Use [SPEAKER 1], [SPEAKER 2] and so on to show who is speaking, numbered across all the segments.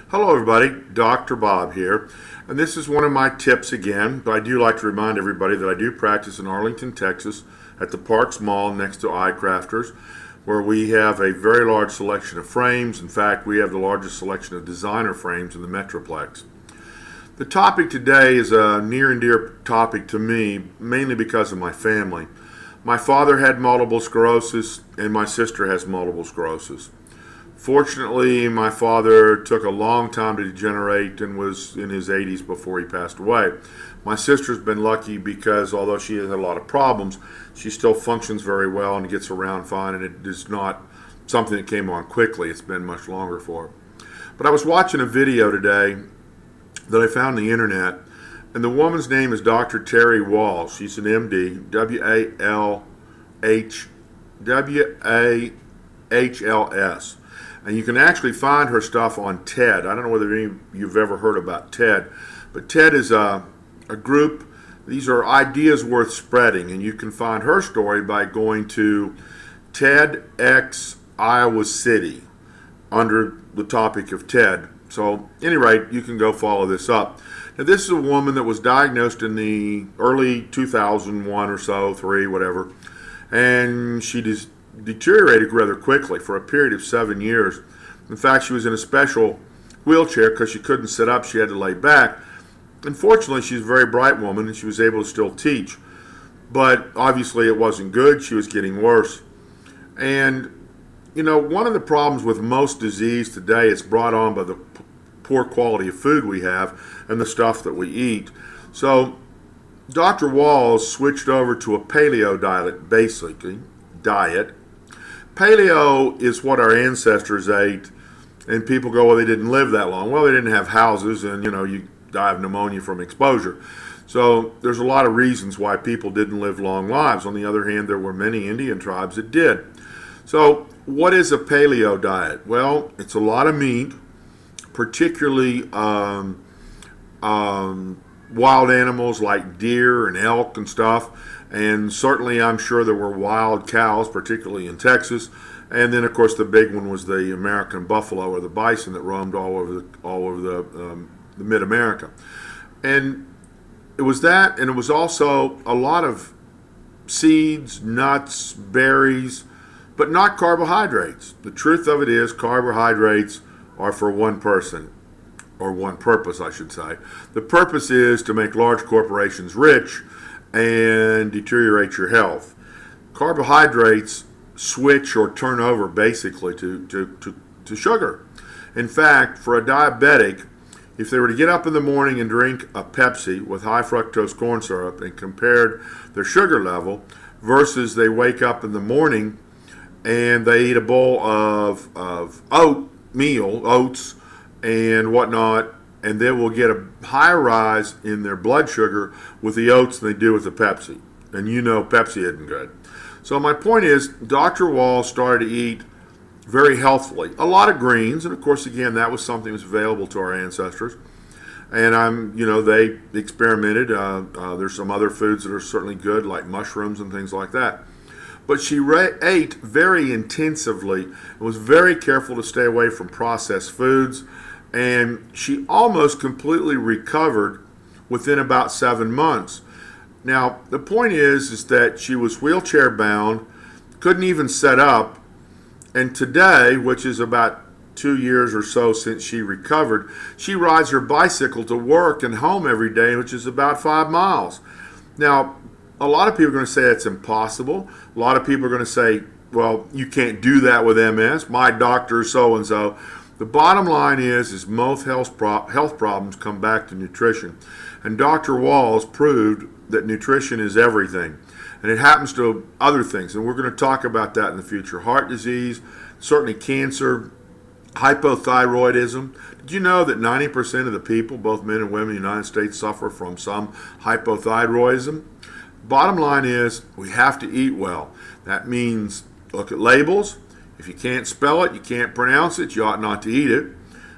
[SPEAKER 1] Hello everybody, Dr. Bob here, and this is one of my tips again, but I do like to remind everybody that I do practice in Arlington, Texas at the Parks Mall next to Eyecrafters, where we have a very large selection of frames. In fact, we have the largest selection of designer frames in the Metroplex. The topic today is a near and dear topic to me, mainly because of my family. My father had multiple sclerosis and my sister has multiple sclerosis. Fortunately, my father took a long time to degenerate and was in his 80s before he passed away. My sister's been lucky because although she has a lot of problems, she still functions very well and gets around fine, and it is not something that came on quickly. It's been much longer for her. But I was watching a video today that I found on the internet, and the woman's name is Dr. Terry Walls. She's an MD, W-A-H-L-S. And you can actually find her stuff on TED. I don't know whether any of you've ever heard about TED, but TED is a group. These are ideas worth spreading, and you can find her story by going to TEDx Iowa City under the topic of TED. So, at any rate, you can go follow this up. Now, this is a woman that was diagnosed in the early 2001 or so, 3, whatever, and she deteriorated rather quickly for a period of 7 years. In fact, she was in a special wheelchair because she couldn't sit up. She had to lay back. Unfortunately, she's a very bright woman and she was able to still teach. But obviously it wasn't good. She was getting worse. And, you know, one of the problems with most disease today is brought on by the poor quality of food we have and the stuff that we eat. So Dr. Walls switched over to a paleo diet. Paleo is what our ancestors ate, and people go, well, they didn't live that long. Well, they didn't have houses, and you die of pneumonia from exposure. So there's a lot of reasons why people didn't live long lives. On the other hand, there were many Indian tribes that did. So what is a paleo diet? Well, it's a lot of meat, particularly wild animals like deer and elk and stuff. And certainly I'm sure there were wild cows, particularly in Texas. And then, of course, the big one was the American buffalo or the bison that roamed all over the mid-America. And it was that, and it was also a lot of seeds, nuts, berries, but not carbohydrates. The truth of it is carbohydrates are for one person, or one purpose, I should say. The purpose is to make large corporations rich and deteriorate your health. Carbohydrates switch or turn over basically to sugar. In fact, for a diabetic, if they were to get up in the morning and drink a Pepsi with high fructose corn syrup and compared their sugar level versus they wake up in the morning and they eat a bowl of oats and whatnot, and they will get a higher rise in their blood sugar with the oats than they do with the Pepsi. And you know Pepsi isn't good. So my point is, Dr. Walls started to eat very healthfully. A lot of greens, and of course, again, that was something that was available to our ancestors. And they experimented. There's some other foods that are certainly good, like mushrooms and things like that. But she ate very intensively and was very careful to stay away from processed foods. And she almost completely recovered within about 7 months. Now, the point is that she was wheelchair bound, couldn't even sit up, and today, which is about 2 years or so since she recovered, she rides her bicycle to work and home every day, which is about 5 miles. Now, a lot of people are going to say it's impossible. A lot of people are going to say, well, you can't do that with MS. My doctor is so-and-so. The bottom line is most health problems come back to nutrition. And Dr. Walls proved that nutrition is everything. And it happens to other things. And we're going to talk about that in the future. Heart disease, certainly cancer, hypothyroidism. Did you know that 90% of the people, both men and women in the United States, suffer from some hypothyroidism? Bottom line is we have to eat well. That means look at labels. If you can't spell it, you can't pronounce it, you ought not to eat it.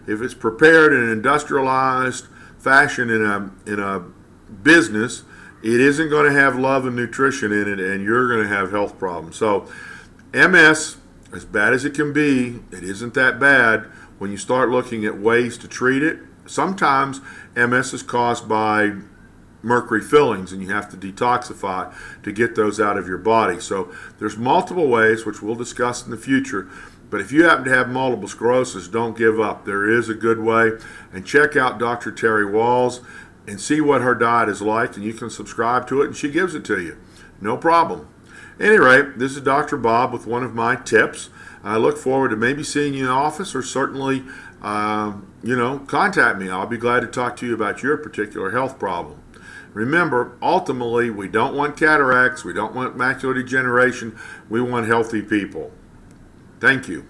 [SPEAKER 1] If it's prepared in an industrialized fashion in a business, it isn't going to have love and nutrition in it, and you're going to have health problems. So MS As bad as it can be, it isn't that bad when you start looking at ways to treat it. Sometimes MS is caused by mercury fillings, and you have to detoxify to get those out of your body. So there's multiple ways, which we'll discuss in the future. But if you happen to have multiple sclerosis, don't give up. There is a good way. And check out Dr. Terry Walls and see what her diet is like, and you can subscribe to it, and she gives it to you. No problem. Anyway, this is Dr. Bob with one of my tips. I look forward to maybe seeing you in the office, or certainly, contact me. I'll be glad to talk to you about your particular health problem. Remember, ultimately, we don't want cataracts, we don't want macular degeneration, we want healthy people. Thank you.